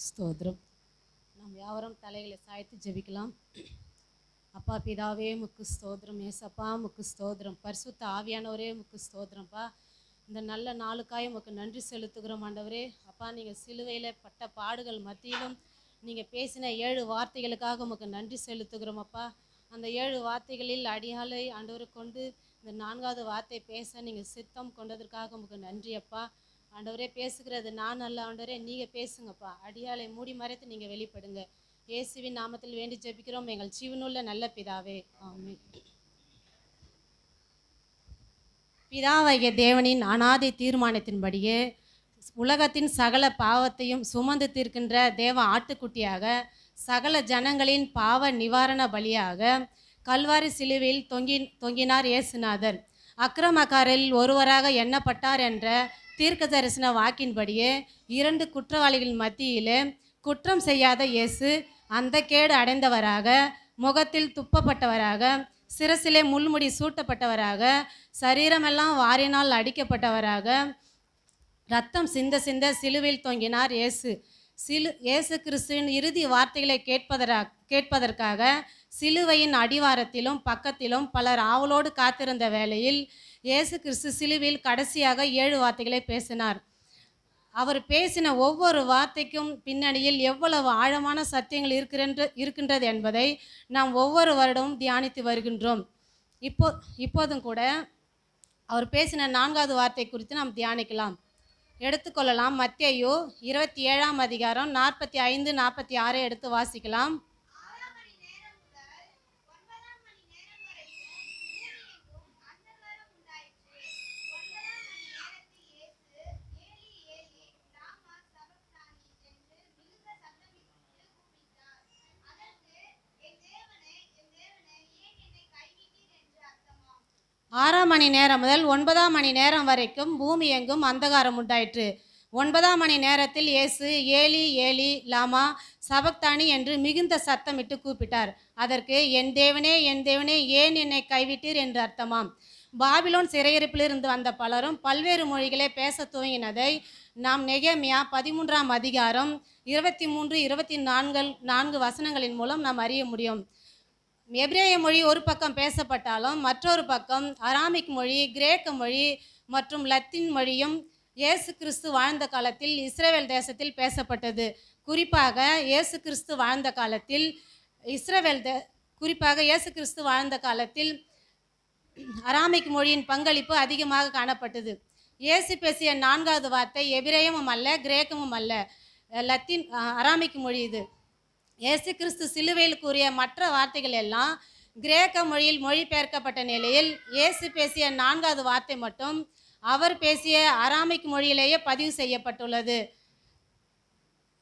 ஸ்தோத்திரம். நாம் யாவரும் தலைகளை சாய்த்து ஜெபிக்கலாம். அப்பா பிதாவே முக்கு ஸ்தோத்திரம். ஏசப்பா முக்கு ஸ்தோத்திரம். பரிசுத்த ஆவியானவரே முக்கு ஸ்தோத்திரம்ப்பா. இந்த நல்ல நாளுக்காய் உமக்கு நன்றி செலுத்துகிறோம் ஆண்டவரே. அப்பா நீங்கள் சிலுவையில் பட்ட பாடுகள் மத்தியிலும் நீங்கள் பேசின 7 வார்த்தைகளுக்காக உமக்கு நன்றி செலுத்துகிறோம் அப்பா. அந்த 7 வார்த்தைகளில் அடியாளை ஆண்டவரை கொண்டு இந்த 4வது வார்த்தை பேச நீங்கள் சித்தம் கொண்டதற்காக உமக்கு நன்றி அப்பா. ஆண்டவரே பேசுகிறது நான் அல்ல ஆண்டவரே, நீங்கள் பேசுங்கப்பா. அடியாளை மூடி மறைத்து நீங்கள் வெளிப்படுங்க. இயேசுவின் நாமத்தில் வேண்டி ஜெபிக்கிறோம் எங்கள் ஜீவனுள்ள நல்ல பிதாவே, ஆமென். பிதாவாகிய தேவனின் அநாதி தீர்மானத்தின்படியே உலகத்தின் சகல பாவத்தையும் சுமந்து தீர்க்கின்ற தேவ ஆட்டுக்குட்டியாக சகல ஜனங்களின் பாவ நிவாரண பலியாக கல்வாரி சிலுவையில் தொங்கினார் இயேசுநாதர். அக்கிரமக்காரில் ஒருவராக எண்ணப்பட்டார் என்ற தீர்க்க தரிசன வாக்கின்படியே 2 குற்றவாளிகள் மத்தியிலே குற்றம் செய்யாத இயேசு அந்த கேடு அடைந்தவராக, முகத்தில் துப்பப்பட்டவராக, சிரசிலே முள்முடி சூட்டப்பட்டவராக, சரீரமெல்லாம் வாரினால் அடிக்கப்பட்டவராக, ரத்தம் சிந்த சிந்த சிலுவையில் தொங்கினார் இயேசு. இயேசு கிறிஸ்துவின் இறுதி வார்த்தைகளை கேட்பதற்காக சிலுவையின் அடிவாரத்திலும் பக்கத்திலும் பலர் ஆவலோடு காத்திருந்த வேளையில் இயேசு கிறிஸ்து சிலுவையில் கடைசியாக 7 வார்த்தைகளை பேசினார். அவர் பேசின ஒவ்வொரு வார்த்தைக்கும் பின்னணியில் எவ்வளவு ஆழமான சத்தியங்கள் இருக்கின்றது என்பதை நாம் ஒவ்வொரு வருடமும் தியானித்து வருகின்றோம். இப்போதும் கூட அவர் பேசின 4வது வார்த்தை குறித்து நாம் தியானிக்கலாம். எடுத்துக்கொள்ளலாம். மத்தேயு 27ஆம் அதிகாரம் 45, 46 எடுத்து வாசிக்கலாம். ஆறாம் மணி நேரம் முதல் 9ஆம் மணி நேரம் வரைக்கும் பூமி எங்கும் அந்தகாரம் உண்டாயிற்று. 9ஆம் மணி நேரத்தில் இயேசு ஏலி ஏலி லாமா சபக்தானி என்று மிகுந்த சத்தமிட்டு கூப்பிட்டார். அதற்கு என் தேவனே ஏன் என்னை கைவிட்டீர் என்று அர்த்தமாம். பாபிலோன் சிறையிருப்பிலிருந்து வந்த பலரும் பல்வேறு மொழிகளை பேச துவங்கினதை நாம் நெகேமியா 13ஆம் அதிகாரம் 23, 24 வசனங்களின் மூலம் நாம் அறிய முடியும். எபிரேய மொழி ஒரு பக்கம் பேசப்பட்டாலும் மற்றொரு பக்கம் அராமிக் மொழி, கிரேக்க மொழி மற்றும் லத்தீன் மொழியும் இயேசு கிறிஸ்து வாழ்ந்த காலத்தில் இஸ்ரேல் தேசத்தில் பேசப்பட்டது. குறிப்பாக இயேசு கிறிஸ்து வாழ்ந்த காலத்தில் அராமிக் மொழியின் பங்களிப்பு அதிகமாக காணப்பட்டது. இயேசு பேசிய 4வது வார்த்தை எபிரேயமும் அல்ல, கிரேக்கமும் அல்ல, லத்தீன் அராமிக் மொழி. இது இயேசு கிறிஸ்து சிலுவையில் கூறிய மற்ற வார்த்தைகள் எல்லாம் கிரேக்க மொழியில் மொழிபெயர்க்கப்பட்ட நிலையில் இயேசு பேசிய 4வது வார்த்தை மட்டும் அவர் பேசிய அராமிக் மொழியிலேயே பதிவு செய்யப்பட்டுள்ளது.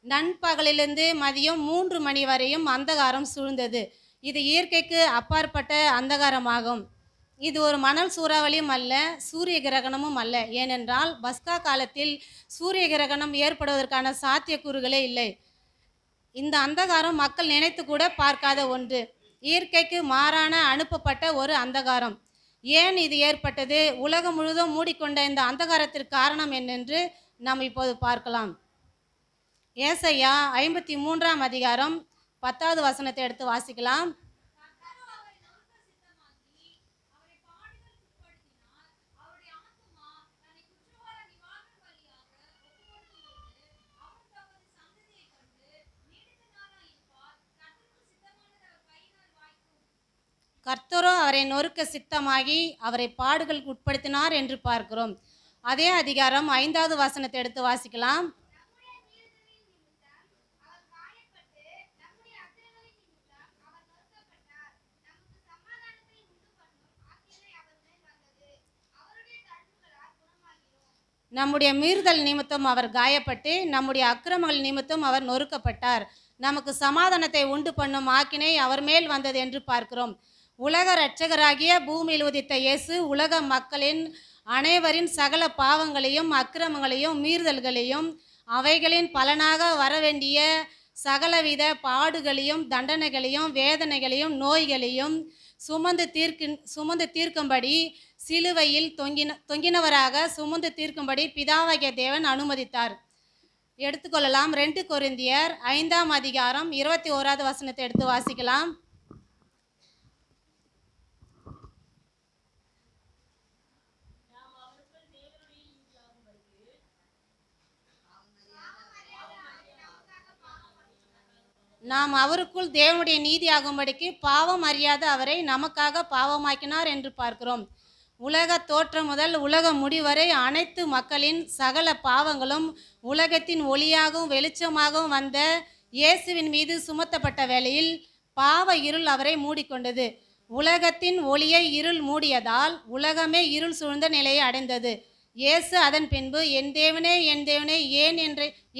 நண்பகலிலிருந்து மதியம் 3 மணி வரையும் அந்தகாரம் சூழ்ந்தது. இது இயற்கைக்கு அப்பாற்பட்ட அந்தகாரமாகும். இது ஒரு மணல் சூறாவளியும் அல்ல, சூரிய கிரகணமும் அல்ல. ஏனென்றால் பஸ்கா காலத்தில் சூரிய கிரகணம் ஏற்படுவதற்கான சாத்தியக்கூறுகளே இல்லை. இந்த அந்தகாரம் மக்கள் நினைத்து கூட பார்க்காத ஒன்று. இயற்கைக்கு மாறான அனுப்பப்பட்ட ஒரு அந்தகாரம். ஏன் இது ஏற்பட்டது? உலகம் முழுவதும் மூடிக்கொண்ட இந்த அந்தகாரத்திற்கு காரணம் என்னென்று நாம் இப்போது பார்க்கலாம். ஏசாயா 53ஆம் அதிகாரம் 10வது வசனத்தை எடுத்து வாசிக்கலாம். கர்த்தரோ அவரை நொறுக்க சித்தமாகி அவரை பாடுகளுக்கு உட்படுத்தினார் என்று பார்க்கிறோம். அதே அதிகாரம் 5வது வசனத்தை எடுத்து வாசிக்கலாம். நம்முடைய மீறுதல் நிமித்தம் அவர் காயப்பட்டு நம்முடைய அக்கிரமங்கள் நிமித்தம் அவர் நொறுக்கப்பட்டார். நமக்கு சமாதானத்தை உண்டு பண்ணும் ஆக்கினை அவர் மேல் வந்தது என்று பார்க்கிறோம். உலக இரட்சகராகிய பூமியில் உதித்த இயேசு உலக மக்களின் அனைவரின் சகல பாவங்களையும் அக்கிரமங்களையும் மீறுதல்களையும் அவைகளின் பலனாக வரவேண்டிய சகலவித பாடுகளையும் தண்டனைகளையும் வேதனைகளையும் நோய்களையும் சுமந்து தீர்க்கும்படி சிலுவையில் தொங்கினவராக சுமந்து தீர்க்கும்படி பிதாவாகிய தேவன் அனுமதித்தார். எடுத்துக்கொள்ளலாம். 2 கொரிந்தியர் 5ஆம் அதிகாரம் 21வது வசனத்தை எடுத்து வாசிக்கலாம். நாம் அவருக்குள் தேவனுடைய நீதியாகும்படிக்கு பாவம் அறியாத அவரை நமக்காக பாவமாக்கினார் என்று பார்க்கிறோம். உலக தோற்றம் முதல் உலக முடிவரை அனைத்து மக்களின் சகல பாவங்களும் உலகத்தின் ஒளியாகவும் வெளிச்சமாகவும் வந்த இயேசுவின் மீது சுமத்தப்பட்ட வேளையில் பாவ இருள் அவரை மூடிக்கொண்டது. உலகத்தின் ஒளியை இருள் மூடியதால் உலகமே இருள் சூழ்ந்த நிலையை அடைந்தது. இயேசு அதன் பின்பு, என் தேவனே என் தேவனே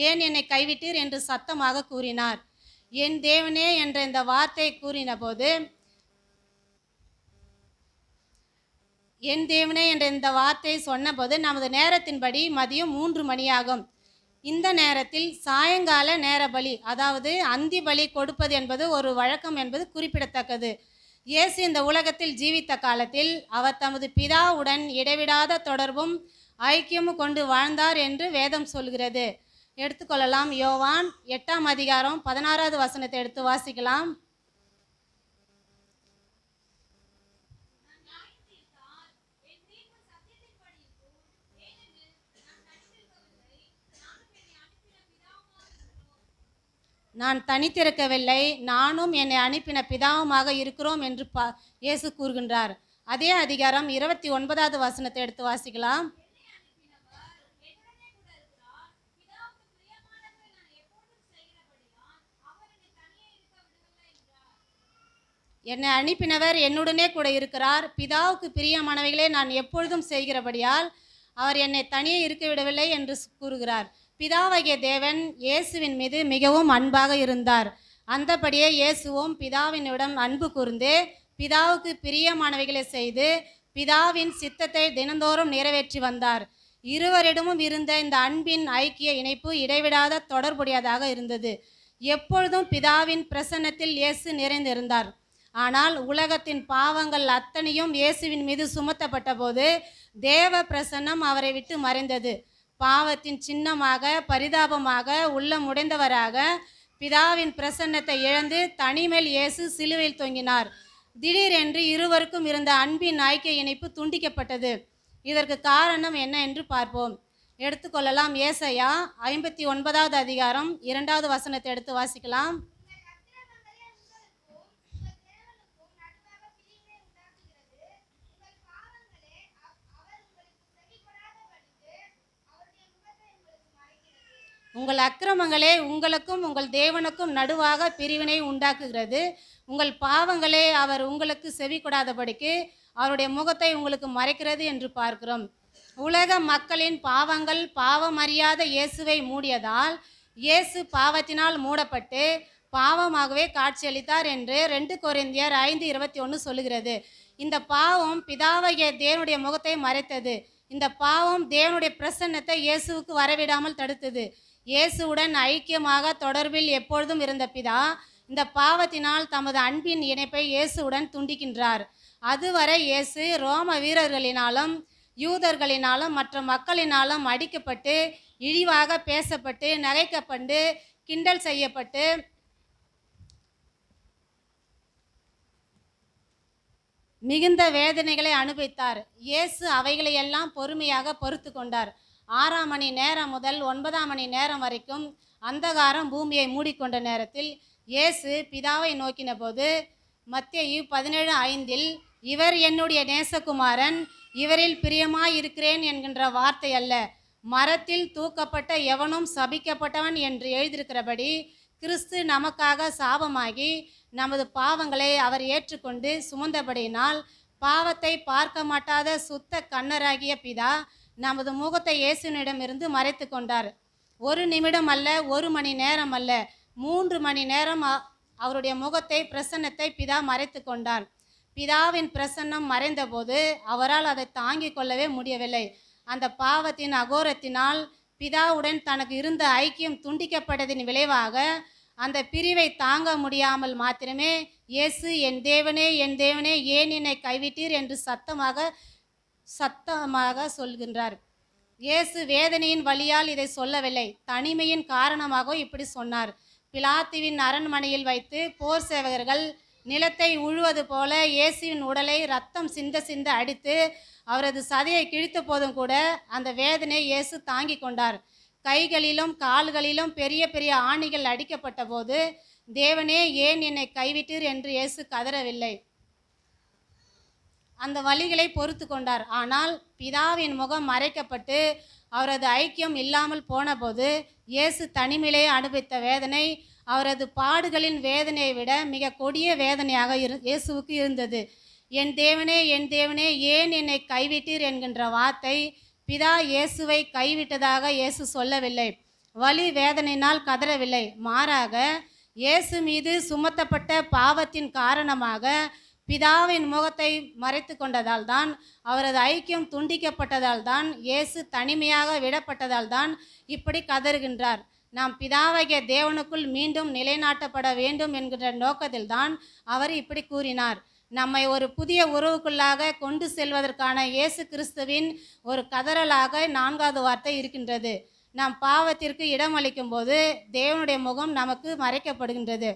ஏன் என்னை கைவிட்டீர் என்று சத்தமாக கூறினார். என் தேவனே என்ற இந்த வார்த்தை கூறின போது, என் தேவனே என்ற இந்த வார்த்தை சொன்னபோது நமது நேரத்தின்படி மதியம் 3 மணியாகும். இந்த நேரத்தில் சாயங்கால நேர பலி, அதாவது அந்தி பலி கொடுப்பது என்பது ஒரு வழக்கம் என்பது குறிப்பிடத்தக்கது. இயேசு இந்த உலகத்தில் ஜீவித்த காலத்தில் அவர் தமது பிதாவுடன் இடைவிடாத தொடர்பும் ஐக்கியமும் கொண்டு வாழ்ந்தார் என்று வேதம் சொல்கிறது. எடுத்துக்கொள்ளலாம். யோவான் 8ஆம் அதிகாரம் 16வது வசனத்தை எடுத்து வாசிக்கலாம். நான் தனித்திருக்கவில்லை, நானும் என்னை அனுப்பின பிதாவுமாக இருக்கிறோம் என்று இயேசு கூறுகின்றார். அதே அதிகாரம் 29வது வசனத்தை எடுத்து வாசிக்கலாம். என்னை அனுப்பினவர் என்னுடனே கூட இருக்கிறார், பிதாவுக்கு பிரியமானவைகளே நான் எப்பொழுதும் செய்கிறபடியால் அவர் என்னை தனியே இருக்க விடவில்லை என்று கூறுகிறார். பிதாவாகிய தேவன் இயேசுவின் மீது மிகவும் அன்பாக இருந்தார். அந்தபடியே இயேசுவும் பிதாவினிடம் அன்பு கூர்ந்து பிதாவுக்கு பிரியமானவைகளை செய்து பிதாவின் சித்தத்தை தினந்தோறும் நிறைவேற்றி வந்தார். இருவரிடமும் இருந்த இந்த அன்பின் ஐக்கிய இணைப்பு இடைவிடாத தொடர்புடையதாக இருந்தது. எப்பொழுதும் பிதாவின் பிரசன்னத்தில் இயேசு நிறைந்திருந்தார். ஆனால் உலகத்தின் பாவங்கள் அத்தனையும் இயேசுவின் மீது சுமத்தப்பட்ட போது தேவ பிரசன்னம் அவரை விட்டு மறைந்தது. பாவத்தின் சின்னமாக பரிதாபமாக உள்ளம் உடைந்தவராக பிதாவின் பிரசன்னத்தை இழந்து தனிமேல் இயேசு சிலுவையில் தொங்கினார். திடீரென்று இருவருக்கும் இருந்த அன்பின் ஐக்கிய இணைப்பு துண்டிக்கப்பட்டது. இதற்கு காரணம் என்ன என்று பார்ப்போம். எடுத்துக்கொள்ளலாம். ஏசாயா 59வது அதிகாரம் 2வது வசனத்தை எடுத்து வாசிக்கலாம். உங்கள் அக்கிரமங்களே உங்களுக்கும் உங்கள் தேவனுக்கும் நடுவாக பிரிவினை உண்டாக்குகிறது. உங்கள் பாவங்களே அவர் உங்களுக்கு செவி கொடாதபடிக்கு அவருடைய முகத்தை உங்களுக்கு மறைக்கிறது என்று பார்க்கிறோம். உலக மக்களின் பாவங்கள் பாவம் அறியாத இயேசுவை மூடியதால் இயேசு பாவத்தினால் மூடப்பட்டு பாவமாகவே காட்சியளித்தார் என்று 2 கொரிந்தியர் 5:21 சொல்லுகிறது. இந்த பாவம் பிதாவாகிய தேவனுடைய முகத்தை மறைத்தது. இந்த பாவம் தேவனுடைய பிரசன்னத்தை இயேசுவுக்கு வரவிடாமல் தடுத்தது. இயேசுவுடன் ஐக்கியமாக தொடர்பில் எப்பொழுதும் இருந்த பிதா இந்த பாவத்தினால் தமது அன்பின் இணைப்பை இயேசுவுடன் துண்டிக்கின்றார். அதுவரை இயேசு ரோம வீரர்களினாலும் யூதர்களினாலும் மற்ற மக்களினாலும் அடிக்கப்பட்டு இழிவாக பேசப்பட்டு நகைக்கப்பட்டு கிண்டல் செய்யப்பட்டு மிகுந்த வேதனைகளை அனுபவித்தார். இயேசு அவைகளையெல்லாம் பொறுமையாக பொறுத்து கொண்டார். 6ஆம் மணி நேரம் முதல் 9ஆம் மணி நேரம் வரைக்கும் அந்தகாரம் பூமியை மூடிக்கொண்ட நேரத்தில் இயேசு பிதாவை நோக்கின போது மத்தேயு 17:5 இவர் என்னுடைய நேசகுமாரன், இவரில் பிரியமாயிருக்கிறேன் என்கின்ற வார்த்தை அல்ல, மரத்தில் தூக்கப்பட்ட எவனும் சபிக்கப்பட்டவன் என்று எழுதியிருக்கிறபடி கிறிஸ்து நமக்காக சாபமாகி நமது பாவங்களை அவர் ஏற்றுக்கொண்டு சுமந்தபடியினால் பாவத்தை பார்க்க மாட்டாத சுத்த கண்ணராகிய பிதா நமது முகத்தை இயேசுவினிடமிருந்து மறைத்து கொண்டார். 1 நிமிடம் அல்ல, 1 மணி நேரம் அல்ல, 3 மணி நேரம் அவருடைய முகத்தை பிரசன்னத்தை பிதா மறைத்து கொண்டார். பிதாவின் பிரசன்னம் மறைந்தபோது அவரால் அதை தாங்கிக் கொள்ளவே முடியவில்லை. அந்த பாவத்தின் அகோரத்தினால் பிதாவுடன் தனக்கு இருந்த ஐக்கியம் துண்டிக்கப்பட்டதின் விளைவாக அந்த பிரிவை தாங்க முடியாமல் மாத்திரமே இயேசு என் தேவனே ஏன் என்னை கைவிட்டீர் என்று சத்தமாக சொல்கின்றார். இயேசு வேதனையின் வழியால் இதை சொல்லவில்லை, தனிமையின் காரணமாக இப்படி சொன்னார். பிலாத்துவின் அரண்மனையில் வைத்து போர் சேவகர்கள் நிலத்தை உழுவது போல இயேசுவின் உடலை ரத்தம் சிந்த சிந்த அடித்து அவரது சதையை கிழித்த போதும் கூட அந்த வேதனை இயேசு தாங்கி கொண்டார். கைகளிலும் கால்களிலும் பெரிய பெரிய ஆணிகள் அடிக்கப்பட்ட போது, தேவனே ஏன் என்னை கைவிட்டீர் என்று இயேசு கதறவில்லை. அந்த வலிகளை பொறுத்து கொண்டார். ஆனால் பிதாவின் முகம் மறைக்கப்பட்டு அவரது ஐக்கியம் இல்லாமல் போனபோது இயேசு தனிமையிலே அனுபவித்த வேதனை அவரது பாடுகளின் வேதனையை விட மிக கொடிய வேதனையாக இயேசுவுக்கு இருந்தது. என் தேவனே ஏன் என்னை கைவிட்டீர் என்கின்ற வார்த்தை பிதா இயேசுவை கைவிட்டதாக இயேசு சொல்லவில்லை. வலி வேதனையினால் கதறவில்லை. மாறாக இயேசு மீது சுமத்தப்பட்ட பாவத்தின் காரணமாக பிதாவின் முகத்தை மறைத்து கொண்டதால் தான், அவரது ஐக்கியம் துண்டிக்கப்பட்டதால் தான், இயேசு தனிமையாக விடப்பட்டதால் தான் இப்படி கதறுகின்றார். நாம் பிதாவாகிய தேவனுக்குள் மீண்டும் நிலைநாட்டப்பட வேண்டும் என்கின்ற நோக்கத்தில் தான் அவர் இப்படி கூறினார். நம்மை ஒரு புதிய உறவுக்குள்ளாக கொண்டு செல்வதற்கான இயேசு கிறிஸ்துவின் ஒரு கதறலாக 4வது வார்த்தை இருக்கின்றது. நாம் பாவத்திற்கு இடமளிக்கும் போது தேவனுடைய முகம் நமக்கு மறைக்கப்படுகின்றது.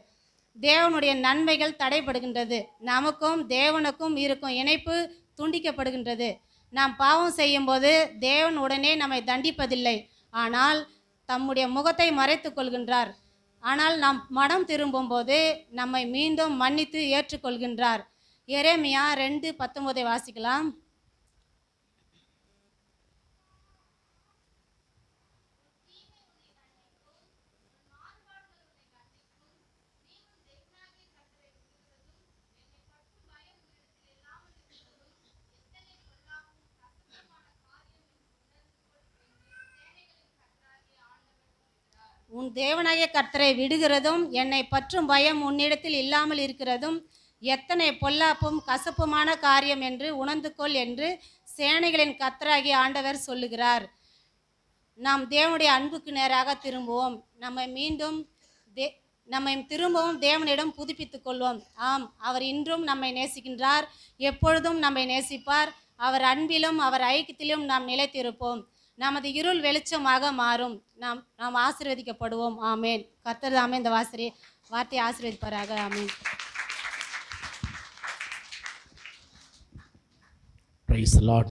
தேவனுடைய நன்மைகள் தடைபடுகின்றது. நமக்கும் தேவனுக்கும் இருக்கும் இணைப்பு துண்டிக்கப்படுகின்றது. நாம் பாவம் செய்யும்போது தேவன் உடனே நம்மை தண்டிப்பதில்லை, ஆனால் தம்முடைய முகத்தை மறைத்து கொள்கின்றார். ஆனால் நாம் மனம் திரும்பும்போது நம்மை மீண்டும் மன்னித்து ஏற்றுக்கொள்கின்றார். எரேமியா 2:19 வாசிக்கலாம். உன் தேவனாகிய கர்த்தரை விடுகிறதும் என்னை பற்றும் பயம் உன்னிடத்தில் இல்லாமல் இருக்கிறதும் எத்தனை பொல்லாப்பும் கசப்புமான காரியம் என்று உணர்ந்து கொள் என்று சேனைகளின் கர்த்தராகிய ஆண்டவர் சொல்லுகிறார். நாம் தேவனுடைய அன்புக்கு நேராக திரும்புவோம். நம்மை திரும்பவும் தேவனிடம் புதுப்பித்துக் கொள்வோம். ஆம், அவர் இன்றும் நம்மை நேசிக்கின்றார், எப்பொழுதும் நம்மை நேசிப்பார். அவர் அன்பிலும் அவர் ஐக்கியத்திலும் நாம் நிலைத்திருப்போம். நமது இருள் வெளிச்சமாக மாறும். நாம் ஆசீர்வதிக்கப்படுவோம். ஆமேன். கர்த்தர் தாமே இந்த வார்த்தையை ஆசீர்வதிப்பாராக. ஆமேன். Praise the Lord.